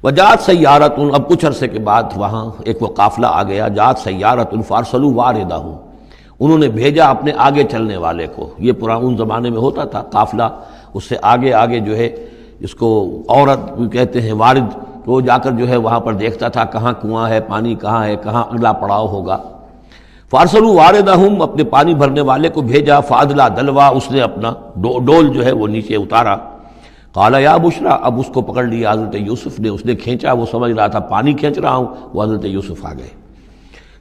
وجات سیارت، اب کچھ عرصے کے بعد وہاں ایک وہ قافلہ آ گیا، جات سیارت فارسلوا واردہ، انہوں نے بھیجا اپنے آگے چلنے والے کو۔ یہ پرانے زمانے میں ہوتا تھا قافلہ، اس سے آگے آگے جو ہے اس کو عورت کہتے ہیں وارد، وہ جا کر جو ہے وہاں پر دیکھتا تھا کہاں کنواں ہے، پانی کہاں ہے، کہاں اگلا پڑاؤ ہوگا۔ فارسلوا واردہم، اپنے پانی بھرنے والے کو بھیجا، فادلا دلوا، اس نے اپنا ڈول جو ہے وہ نیچے اتارا۔ قال یا بشرا، اب اس کو پکڑ لیا حضرت یوسف نے، اس نے کھینچا، وہ سمجھ رہا تھا پانی کھینچ رہا ہوں، وہ حضرت یوسف آ گئے۔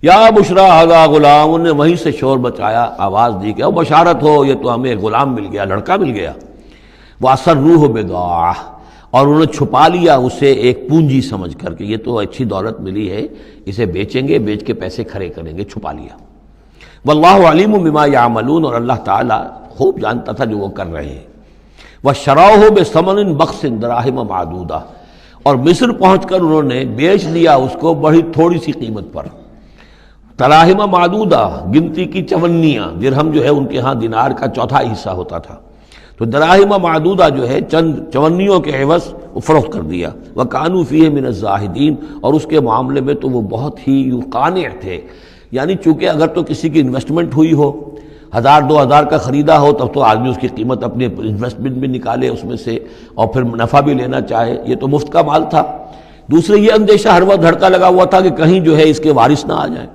یا بشرا ھذا غلام، انہوں نے وہیں سے شور بچایا، آواز دی کہ او بشارت ہو، یہ تو ہمیں غلام مل گیا، لڑکا مل گیا۔ وَأَسَرُّوهُ بِضَاعَةً، اور انہوں نے چھپا لیا اسے ایک پونجی سمجھ کر کہ یہ تو اچھی دولت ملی ہے، اسے بیچیں گے، بیچ کے پیسے کھڑے کریں گے، چھپا لیا۔ واللہ علیم بما یعملون، اور اللہ تعالیٰ خوب جانتا تھا جو وہ کر رہے ہیں۔ وَشَرَوْهُ بِثَمَنٍ بَخْسٍ دَرَاهِمَ مَعْدُودَةٍ، اور مصر پہنچ کر انہوں نے بیچ لیا اس کو بڑی تھوڑی سی قیمت پر، دراہم معدودہ، گنتی کی چونیاں، درہم جو ہے ان کے ہاں دینار کا چوتھائی حصہ ہوتا تھا، تو دراہم معدودہ جو ہے چند چونیوں کے عوض وہ فروخت کر دیا۔ وَكَانُوا فِيهِ مِنَ الزَّاهِدِينَ، اور اس کے معاملے میں تو وہ بہت ہی قانع تھے، یعنی چونکہ اگر تو کسی کی انویسٹمنٹ ہوئی ہو، 1000-2000 کا خریدا ہو، تب تو آدمی اس کی قیمت اپنی انویسٹمنٹ بھی نکالے اس میں سے اور پھر نفع بھی لینا چاہے، یہ تو مفت کا مال تھا۔ دوسرے یہ اندیشہ ہر وقت دھڑکا لگا ہوا تھا کہ کہیں جو ہے اس کے وارث نہ آ جائیں،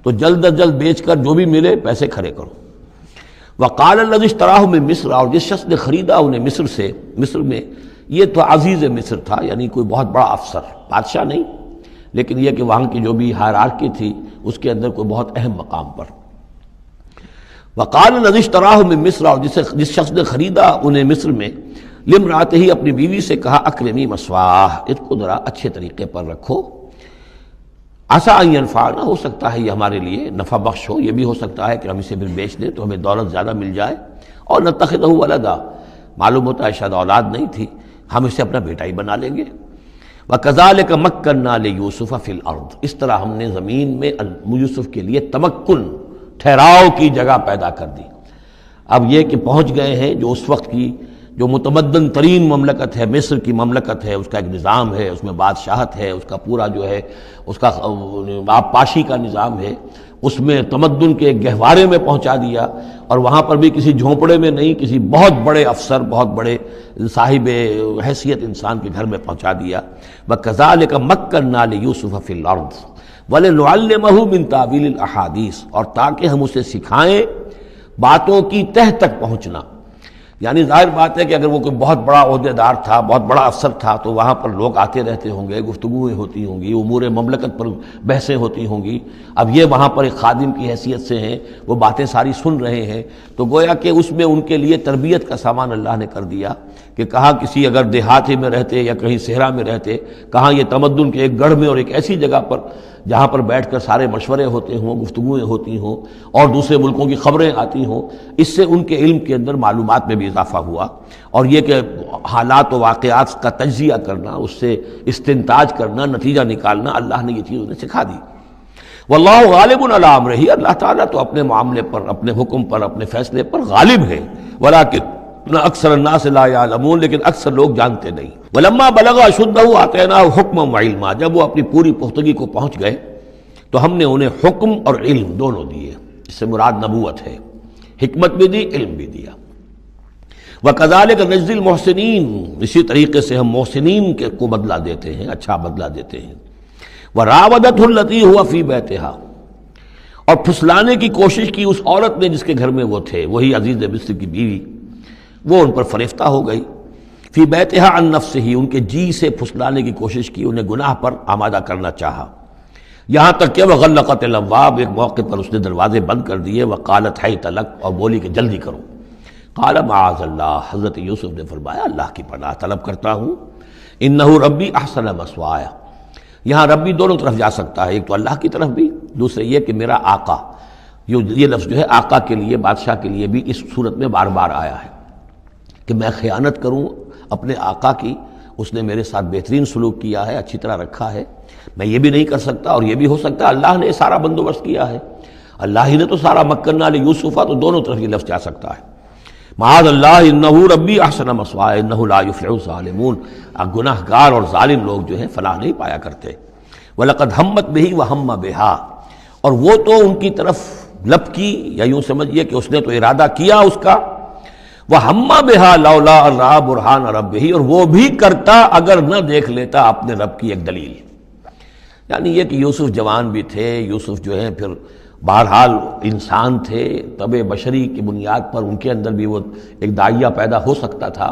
تو جلد از جلد بیچ کر جو بھی ملے پیسے کھڑے کرو۔ وقال الذی اشتراہ من مصر، اور جس شخص نے خریدا انہیں مصر سے، مصر میں یہ تو عزیز مصر تھا، یعنی کوئی بہت بڑا افسر، بادشاہ نہیں، لیکن یہ کہ وہاں کی جو بھی ہائرارکی تھی اس کے اندر کوئی بہت اہم مقام پر۔ وقال الذی اشتراہ من مصر، اور جس شخص نے خریدا انہیں مصر میں، لامرأتہ، اپنی بیوی سے کہا اکرمی مثواہ، اس کو ذرا اچھے طریقے پر رکھو، عسیٰ ان ینفعنا، ہو سکتا ہے یہ ہمارے لیے نفع بخش ہو، یہ بھی ہو سکتا ہے کہ ہم اسے پھر بیچ دیں تو ہمیں دولت زیادہ مل جائے، اور نتخذہ ولدا، معلوم ہوتا ہے شاید اولاد نہیں تھی، ہم اسے اپنا بیٹا ہی بنا لیں گے۔ وَكَذَلِكَ مَكَّنَّا لِيُوسُفَ فِي الْأَرْضِ، اس طرح ہم نے زمین میں یوسف کے لیے تمکن، ٹھہراؤ کی جگہ پیدا کر دی۔ اب یہ کہ پہنچ گئے ہیں جو اس وقت کی جو متمدن ترین مملکت ہے، مصر کی مملکت ہے، اس کا ایک نظام ہے، اس میں بادشاہت ہے، اس کا پورا جو ہے اس کا آبپاشی کا نظام ہے، اس میں تمدن کے گہوارے میں پہنچا دیا، اور وہاں پر بھی کسی جھونپڑے میں نہیں، کسی بہت بڑے افسر، بہت بڑے صاحب حیثیت انسان کے گھر میں پہنچا دیا۔ وَكَذَلِكَ مَكَّنَّا لِيُوسُفَ فِي الْأَرْضِ وَلِنُعَلِّمَهُ مِن تَأْوِيلِ الْأَحَادِيثِ، اور تاکہ ہم اسے سکھائیں باتوں کی تہ تک پہنچنا۔ یعنی ظاہر بات ہے کہ اگر وہ کوئی بہت بڑا عہدے دار تھا، بہت بڑا افسر تھا، تو وہاں پر لوگ آتے رہتے ہوں گے، گفتگویں ہوتی ہوں گی، امور مملکت پر بحثیں ہوتی ہوں گی۔ اب یہ وہاں پر ایک خادم کی حیثیت سے ہیں، وہ باتیں ساری سن رہے ہیں، تو گویا کہ اس میں ان کے لیے تربیت کا سامان اللہ نے کر دیا کہ کہاں کسی اگر دیہاتی میں رہتے یا کہیں صحرا میں رہتے، کہاں یہ تمدن کے ایک گڑھ میں اور ایک ایسی جگہ پر جہاں پر بیٹھ کر سارے مشورے ہوتے ہوں، گفتگویں ہوتی ہوں، اور دوسرے ملکوں کی خبریں آتی ہوں، اس سے ان کے علم کے اندر معلومات میں بھی اضافہ ہوا، اور یہ کہ حالات و واقعات کا تجزیہ کرنا، اس سے استنتاج کرنا، نتیجہ نکالنا، اللہ نے یہ چیز انہیں سکھا دی۔ واللہ غالب علی امرہ، اللہ تعالیٰ تو اپنے معاملے پر، اپنے حکم پر، اپنے فیصلے پر غالب ہے، ولکن اکثر الناس لا یعلمون، لیکن اکثر لوگ جانتے نہیں۔ ولما بلغ اشدہ آتیناہ حکما وعلما، جب وہ اپنی پوری پختگی کو پہنچ گئے تو ہم نے انہیں حکم اور علم دونوں دیے، اس سے مراد نبوت ہے، حکمت بھی دی، علم بھی دیا۔ وَكَذَلِكَ نَجْزِي الْمُحْسِنِينَ، اسی طریقے سے ہم محسنین کو بدلہ دیتے ہیں، اچھا بدلہ دیتے ہیں۔ وَرَاوَدَتْهُ الَّتِي هُوَ فِي بَيْتِهَا، اور پھسلانے کی کوشش کی اس عورت نے جس کے گھر میں وہ تھے، وہی عزیز مصر کی بیوی، وہ ان پر فریفتہ ہو گئی۔ فی بیتہا عن نفسہ، ان کے جی سے پھسلانے کی کوشش کی، انہیں گناہ پر آمادہ کرنا چاہا، یہاں تک کہ وغلقت الابواب، ایک موقع پر اس نے دروازے بند کر دیے، وقالت حیت لک، اور بولی کہ جلدی کرو۔ قال معاذ اللہ، حضرت یوسف نے فرمایا اللہ کی پناہ طلب کرتا ہوں، انہ ربی احسن مثوایا، یہاں ربی دونوں طرف جا سکتا ہے، ایک تو اللہ کی طرف بھی، دوسرے یہ کہ میرا آقا، یہ لفظ جو ہے آقا کے لیے، بادشاہ کے لیے بھی اس صورت میں بار بار آیا ہے کہ میں خیانت کروں اپنے آقا کی، اس نے میرے ساتھ بہترین سلوک کیا ہے، اچھی طرح رکھا ہے، میں یہ بھی نہیں کر سکتا، اور یہ بھی ہو سکتا ہے اللہ نے سارا بندوبست کیا ہے، اللہ ہی نے تو سارا مکنہ لیوسف، تو دونوں طرف یہ لفظ جا سکتا ہے۔ معاذ اللہ انہ ربی احسن مثوای انہ لا یفلح الظالمون، گناہ گار اور ظالم لوگ جو ہیں فلاح نہیں پایا کرتے۔ وَلَقَدْ هَمَّتْ بِهِ وَهَمَّ بِهَا، اور وہ تو ان کی طرف لپکی، یا یوں سمجھیے کہ اس نے تو ارادہ کیا اس کا، وَهَمَّ بِهَا لَوْلَا أَن رَأَىٰ بُرْهَانَ رَبِّهِ، اور وہ بھی کرتا اگر نہ دیکھ لیتا اپنے رب کی ایک دلیل۔ یعنی یہ کہ یوسف جوان بھی تھے، یوسف جو ہے پھر بہرحال انسان تھے، طبع بشری کی بنیاد پر ان کے اندر بھی وہ ایک داعیہ پیدا ہو سکتا تھا،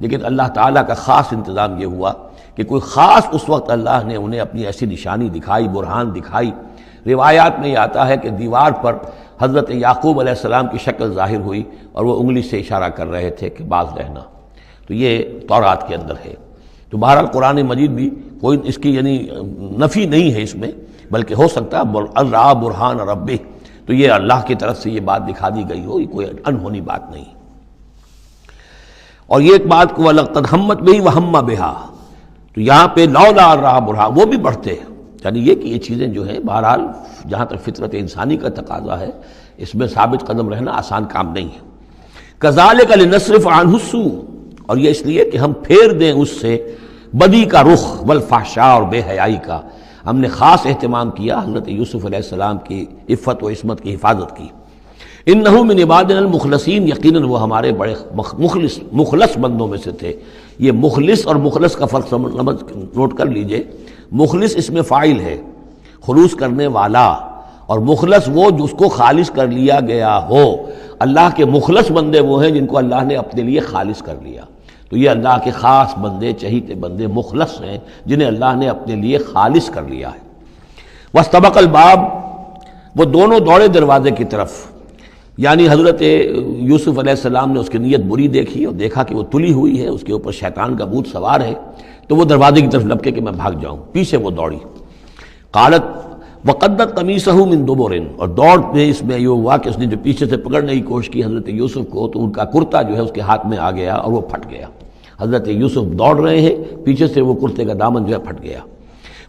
لیکن اللہ تعالیٰ کا خاص انتظام یہ ہوا کہ کوئی خاص اس وقت اللہ نے انہیں اپنی ایسی نشانی دکھائی، برہان دکھائی۔ روایات میں یہ آتا ہے کہ دیوار پر حضرت یعقوب علیہ السلام کی شکل ظاہر ہوئی اور وہ انگلی سے اشارہ کر رہے تھے کہ باز رہنا، تو یہ تورات کے اندر ہے۔ تو بہرحال قرآن مجید بھی کوئی اس کی یعنی نفی نہیں ہے اس میں، بلکہ ہو سکتا ہے الرا برہان ربہ، تو یہ اللہ کی طرف سے یہ بات دکھا دی گئی ہو، یہ کوئی انہونی بات نہیں۔ اور یہ ایک بات کو وَلَقَدْ هَمَّتْ بِهِ وَهَمَّ بِهَا، تو یہاں پہ لولا الرا برہان وہ بھی بڑھتے ہیں، یعنی یہ کہ یہ چیزیں جو ہیں بہرحال جہاں تک فطرت انسانی کا تقاضا ہے اس میں ثابت قدم رہنا آسان کام نہیں ہے۔ كَذَلِكَ لِنَصْرِفَ عَنْهُ السُّوءَ، اور یہ اس لیے کہ ہم پھیر دیں اس سے بدی کا رخ، والفحشاء اور بے حیائی کا۔ ہم نے خاص اہتمام کیا حضرت یوسف علیہ السلام کی عفت و عصمت کی حفاظت کی۔ انہ من عبادنا المخلصین، یقیناً وہ ہمارے بڑے مخلص بندوں میں سے تھے۔ یہ مخلص اور مخلص کا فرق نوٹ کر لیجئے۔ مخلص اس میں فاعل ہے، خلوص کرنے والا، اور مخلص وہ جس کو خالص کر لیا گیا ہو۔ اللہ کے مخلص بندے وہ ہیں جن کو اللہ نے اپنے لیے خالص کر لیا، تو یہ اللہ کے خاص بندے، چہیتے بندے مخلص ہیں جنہیں اللہ نے اپنے لیے خالص کر لیا ہے۔ واستبق الباب، وہ دونوں دوڑے دروازے کی طرف، یعنی حضرت یوسف علیہ السلام نے اس کی نیت بری دیکھی اور دیکھا کہ وہ تلی ہوئی ہے، اس کے اوپر شیطان کا بھوت سوار ہے، تو وہ دروازے کی طرف لپکے کہ میں بھاگ جاؤں، پیچھے وہ دوڑی۔ قالت وقدت قمیصہ من دبر، اور دوڑ میں اس میں یہ ہوا کہ اس نے جو پیچھے سے پکڑنے کی کوشش کی حضرت یوسف کو، تو ان کا کرتا جو ہے اس کے ہاتھ میں آ گیا اور وہ پھٹ گیا۔ حضرت یوسف دوڑ رہے ہیں، پیچھے سے وہ کرتے کا دامن جو ہے پھٹ گیا۔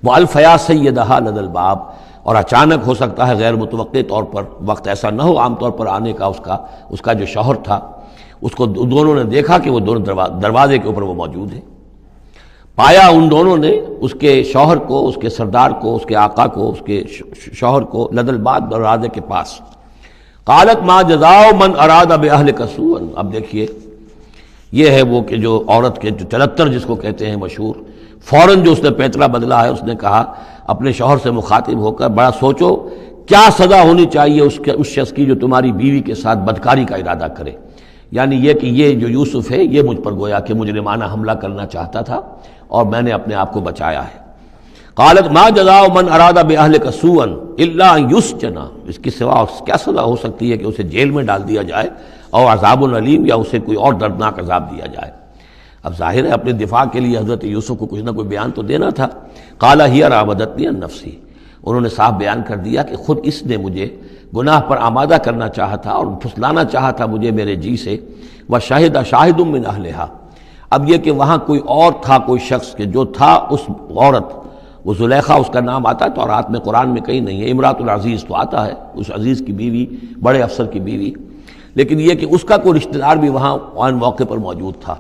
وَأَلْفَيَا سَيِّدَهَا لَدَى الْبَابِ، اور اچانک ہو سکتا ہے غیر متوقع طور پر، وقت ایسا نہ ہو عام طور پر آنے کا اس کا جو شوہر تھا، اس کو دونوں نے دیکھا کہ وہ دونوں دروازے کے اوپر وہ موجود ہے۔ پایا ان دونوں نے اس کے شوہر کو، اس کے سردار کو، اس کے آقا کو، اس کے شوہر کو لدى الباب، دروازے کے پاس۔ قالت ما جزاء من اراد باهلك سوءا، اب دیکھیے یہ ہے وہ کہ جو عورت کے جو چلتر جس کو کہتے ہیں مشہور، فوراً جو اس نے پیترا بدلا ہے، اس نے کہا اپنے شوہر سے مخاطب ہو کر، بڑا سوچو کیا سزا ہونی چاہیے اس شخص کی جو تمہاری بیوی کے ساتھ بدکاری کا ارادہ کرے، یعنی یہ کہ یہ جو یوسف ہے یہ مجھ پر گویا کہ مجرمانہ حملہ کرنا چاہتا تھا اور میں نے اپنے آپ کو بچایا ہے۔ قالت ما جزاء من اراد باهلك سوءا الا ان يسجن، اس کی سوا کیا سزا ہو سکتی ہے کہ اسے جیل میں ڈال دیا جائے، اور عذاب علیم، یا اسے کوئی اور دردناک عذاب دیا جائے۔ اب ظاہر ہے اپنے دفاع کے لیے حضرت یوسف کو کچھ نہ کوئی بیان تو دینا تھا۔ قال هي راودتني عن نفسي، انہوں نے صاف بیان کر دیا کہ خود اس نے مجھے گناہ پر آمادہ کرنا چاہا تھا اور پھسلانا چاہا تھا مجھے میرے جی سے۔ وشهد شاهد من اهلها، اب یہ کہ وہاں کوئی اور تھا، کوئی شخص کہ جو تھا اس عورت، وہ زلیخا اس کا نام آتا ہے تورات میں، قرآن میں کہیں نہیں ہے۔ امرات العزیز تو آتا ہے، اس عزیز کی بیوی، بڑے افسر کی بیوی، لیکن یہ کہ اس کا کوئی رشتہ دار بھی وہاں آن موقع پر موجود تھا،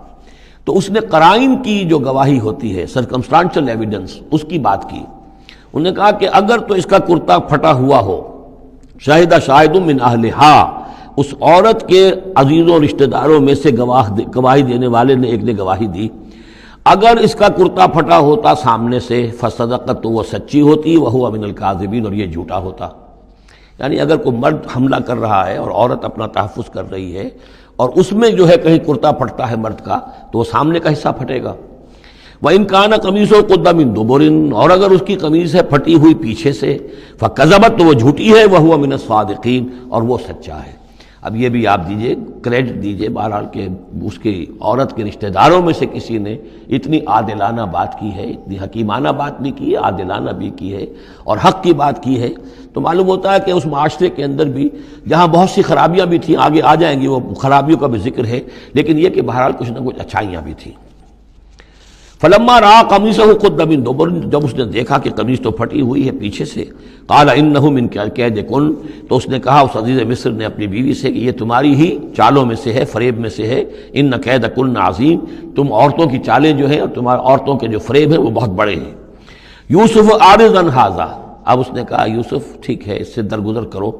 تو اس نے قرائن کی جو گواہی ہوتی ہے، سرکمسٹانشل ایویڈنس، اس کی بات کی۔ انہوں نے کہا کہ اگر تو اس کا کرتا پھٹا ہوا ہو، شاہد شاہد من اہلہا، اس عورت کے عزیزوں رشتہ داروں میں سے گواہی دینے والے نے ایک نے گواہی دی، اگر اس کا کرتا پھٹا ہوتا سامنے سے، فصدقت، تو وہ سچی ہوتی، وہو من الکاذبین، اور یہ جھوٹا ہوتا۔ یعنی اگر کوئی مرد حملہ کر رہا ہے اور عورت اپنا تحفظ کر رہی ہے، اور اس میں جو ہے کہیں کرتا پھٹتا ہے مرد کا، تو وہ سامنے کا حصہ پھٹے گا۔ وَإِنْ كَانَ قَمِيصُهُ قُدَّ مِن دُبُرٍ، اور اگر اس کی قمیص ہے پھٹی ہوئی پیچھے سے، فَكَذَبَتْ، تو وہ جھوٹی ہے، وَهُوَ مِنَ الصَّادِقِينَ، اور وہ سچا ہے۔ اب یہ بھی آپ دیجئے، کریڈٹ دیجئے بہرحال کہ اس کی عورت کے رشتہ داروں میں سے کسی نے اتنی عادلانہ بات کی ہے، اتنی حکیمانہ بات بھی کی ہے، عادلانہ بھی کی ہے، اور حق کی بات کی ہے، تو معلوم ہوتا ہے کہ اس معاشرے کے اندر بھی جہاں بہت سی خرابیاں بھی تھیں، آگے آ جائیں گی وہ خرابیوں کا بھی ذکر ہے، لیکن یہ کہ بہرحال کچھ نہ کچھ اچھائیاں بھی تھیں۔ فلما رأى قمیصہ قد من دبر، جب اس نے دیکھا کہ قمیص تو پھٹی ہوئی ہے پیچھے سے، قال انہ من کید کن، تو اس نے کہا اس عزیز مصر نے اپنی بیوی سے کہ یہ تمہاری ہی چالوں میں سے ہے، فریب میں سے ہے، ان کید کن عظیم، تم عورتوں کی چالیں جو ہیں اور تمہارے عورتوں کے جو فریب ہیں وہ بہت بڑے ہیں۔ یوسف اعرض عن ھذا، اب اس نے کہا یوسف ٹھیک ہے اس سے درگزر کرو،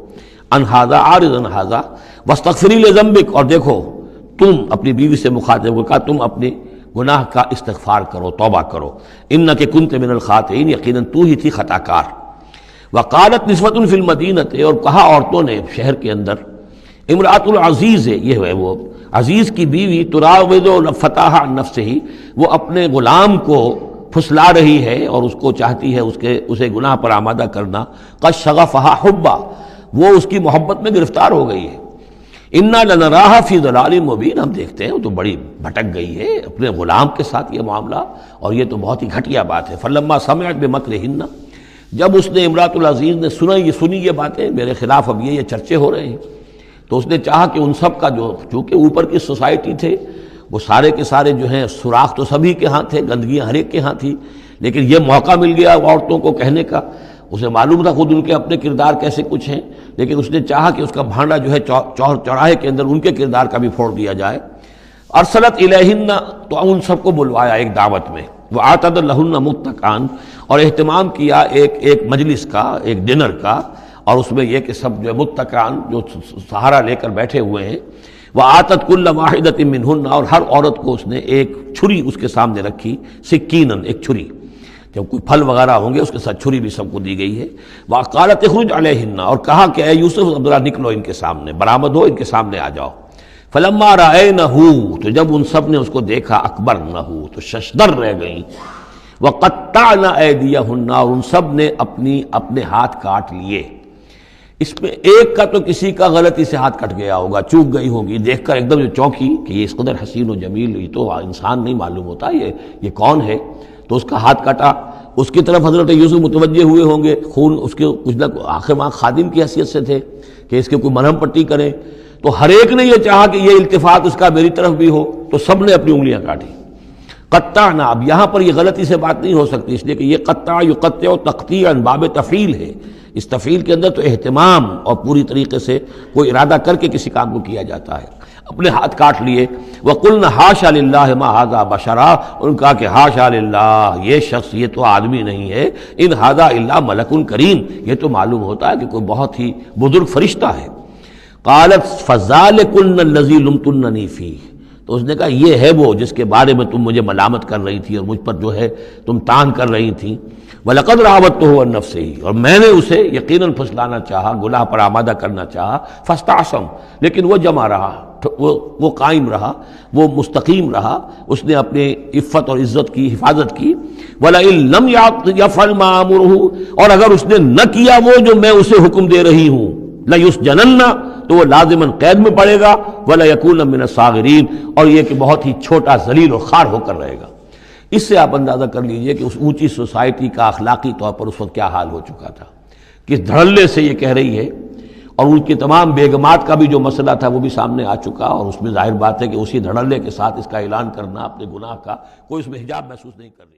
عن ھذا اعرض عن ھذا واستغفری لذنبک، اور دیکھو تم اپنی بیوی سے مخاطب کو کہا تم اپنے گناہ کا استغفار کرو، توبہ کرو، انک کنت من الخاطئین، یقیناً تو ہی تھی خطا کار۔ وقالت نسوۃ فی المدینہ، اور کہا عورتوں نے شہر کے اندر، امرأۃ العزیز ہے، یہ ہے وہ عزیز کی بیوی، تراود فتاہ عن نفسہ، وہ اپنے غلام کو پھسلا رہی ہے اور اس کو چاہتی ہے اسے گناہ پر آمادہ کرنا، قد شغفہا حبا، وہ اس کی محبت میں گرفتار ہو گئی ہے، انا لنراہا فی ضلال مبین، ہم دیکھتے ہیں وہ تو بڑی بھٹک گئی ہے اپنے غلام کے ساتھ یہ معاملہ، اور یہ تو بہت ہی گھٹیا بات ہے۔ فلما سمعت بمکرہن، جب اس نے امرأۃ العزیز نے سنی یہ باتیں میرے خلاف، اب یہ چرچے ہو رہے ہیں، تو اس نے چاہا کہ ان سب کا جو چونکہ اوپر کی سوسائٹی تھے وہ سارے کے سارے جو ہیں سوراخ تو سبھی کے ہاں تھے، گندگیاں ہر ایک کے ہاں تھی، لیکن یہ موقع مل گیا عورتوں کو کہنے کا، اسے معلوم تھا خود ان کے اپنے کردار کیسے کچھ ہیں، لیکن اس نے چاہا کہ اس کا بھانڈا جو ہے چوراہے کے اندر ان کے کردار کا بھی پھوڑ دیا جائے۔ ارسلت الیہن، تو ان سب کو بلوایا ایک دعوت میں، وآتت لہن متکئا، اور اہتمام کیا ایک مجلس کا، ایک ڈنر کا، اور اس میں یہ کہ سب جو متکئا جو سہارا لے کر بیٹھے ہوئے ہیں، وآتت کل واحدۃ منہن، اور ہر عورت کو اس نے ایک چھری اس کے سامنے رکھی، سکینن، ایک چھری، جب کوئی پھل وغیرہ ہوں گے اس کے ساتھ چھری بھی سب کو دی گئی ہے۔ وقالت اخرج علیہن، اور کہا کہ اے یوسف ذرا نکلو ان کے سامنے، برآمد ہو، ان کے سامنے آ جاؤ۔ فلما رأینہ، تو جب ان سب نے اس کو دیکھا، اکبرنہ، تو ششدر رہ گئیں، وقطعن ایدیہن، اور ان سب نے اپنے ہاتھ کاٹ لیے۔ اس میں ایک کا تو کسی کا غلطی سے ہاتھ کٹ گیا ہوگا، چوک گئی ہوگی، دیکھ کر ایک دم جو چونکی کہ یہ اس قدر حسین و جمیل، یہ تو انسان نہیں معلوم ہوتا، یہ کون ہے، تو اس کا ہاتھ کٹا۔ اس کی طرف حضرت یوسف متوجہ ہوئے ہوں گے، خون اس کے کچھ نہ آخر وہاں خادم کی حیثیت سے تھے کہ اس کے کوئی مرہم پٹی کریں، تو ہر ایک نے یہ چاہا کہ یہ التفات اس کا میری طرف بھی ہو، تو سب نے اپنی انگلیاں کاٹی۔ قطعنا، اب یہاں پر یہ غلطی سے بات نہیں ہو سکتی، اس لیے کہ یہ قطع یقطع تقطیعا باب تفعیل ہے، اس تفعیل کے اندر تو اہتمام اور پوری طریقے سے کوئی ارادہ کر کے کسی کام کو کیا جاتا ہے۔ اپنے ہاتھ کاٹ لیے۔ وَقُلْنَا حَاشَا لِلَّهِ مَا هَذَا بَشَرًا، ان کہا کہ حاشا للہ، یہ شخص یہ تو آدمی نہیں ہے، ان هَذَا إِلَّا مَلَكٌ کریم، یہ تو معلوم ہوتا ہے کہ کوئی بہت ہی بزرگ فرشتہ ہے۔ قالت فَذَلِكُنَّ الَّذِي لُمْتُنَّنِي فِيهِ، تو اس نے کہا یہ ہے وہ جس کے بارے میں تم مجھے ملامت کر رہی تھی اور مجھ پر جو ہے تم تان کر رہی تھی۔ وَلَقَدْ رَاوَدتُّهُ عَن نَفْسِهِ، اور میں نے اسے یقیناً پھسلانا چاہا، گناہ پر آمادہ کرنا چاہا، فَاسْتَعْصَمَ، لیکن وہ جمع رہا، وہ قائم رہا، وہ مستقیم رہا، اس نے اپنے عفت اور عزت کی حفاظت کی۔ وَلَئِن لَمْ يَفْعَلْ مَا آمُرُهُ، اور اگر اس نے نہ کیا وہ جو میں اسے حکم دے رہی ہوں، لَيُسْجَنَنَّ، تو وہ لازماً قید میں پڑے گا، وَلَيَكُونَ مِنَ الصَّاغِرِينَ، اور یہ کہ بہت ہی چھوٹا ذلیل اور خوار ہو کر رہے گا۔ اس سے آپ اندازہ کر لیجئے کہ اس اونچی سوسائٹی کا اخلاقی طور پر اس وقت کیا حال ہو چکا تھا، کس دھڑلے سے یہ کہہ رہی ہے، اور ان کی تمام بیگمات کا بھی جو مسئلہ تھا وہ بھی سامنے آ چکا، اور اس میں ظاہر بات ہے کہ اسی دھڑلے کے ساتھ اس کا اعلان کرنا اپنے گناہ کا، کوئی اس میں حجاب محسوس نہیں کر رہی۔